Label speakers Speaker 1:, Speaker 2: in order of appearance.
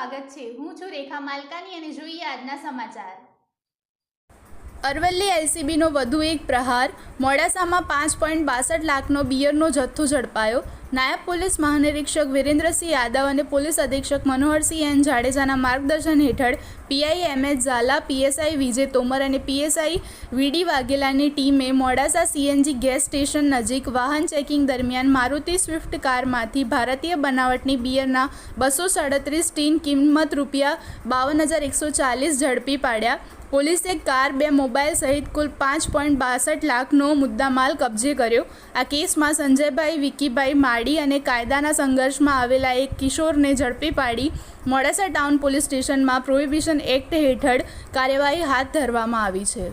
Speaker 1: સ્વાગત છે। હું છું રેખા માલકાની અને જોઈએ આજના સમાચાર।
Speaker 2: અરવલ્લી એલસીબીનો વધુ એક પ્રહાર। મોડાસામાં 5.62 લાખનો બિયરનો જથ્થો ઝડપાયો। નાયબ પોલીસ મહાનિરીક્ષક વિરેન્દ્રસિંહ યાદવ અને પોલીસ અધિક્ષક મનોહરસિંહ એન જાડેજાના માર્ગદર્શન હેઠળ પીઆઈ એમએચ ઝાલા, પીએસઆઈ વિજય તોમર અને પીએસઆઈ વીડી વાઘેલાની ટીમે મોડાસા સીએનજી ગેસ સ્ટેશન નજીક વાહન ચેકિંગ દરમિયાન મારુતિ સ્વિફ્ટ કારમાંથી ભારતીય બનાવટની બિયરના 237 ટીન કિંમત ₹52,140 ઝડપી પાડ્યા। પોલીસે કાર, 2 મોબાઈલ સહિત કુલ 5.62 લાખનો મુદ્દામાલ કબજે કર્યો। આ કેસમાં સંજયભાઈ વિકીભાઈ માડી અને કાયદાના સંઘર્ષમાં આવેલા એક કિશોરને ઝડપી પાડી મોડાસા ટાઉન પોલીસ સ્ટેશનમાં પ્રોહિબિશન એક્ટ હેઠળ કાર્યવાહી હાથ ધરવામાં આવી છે।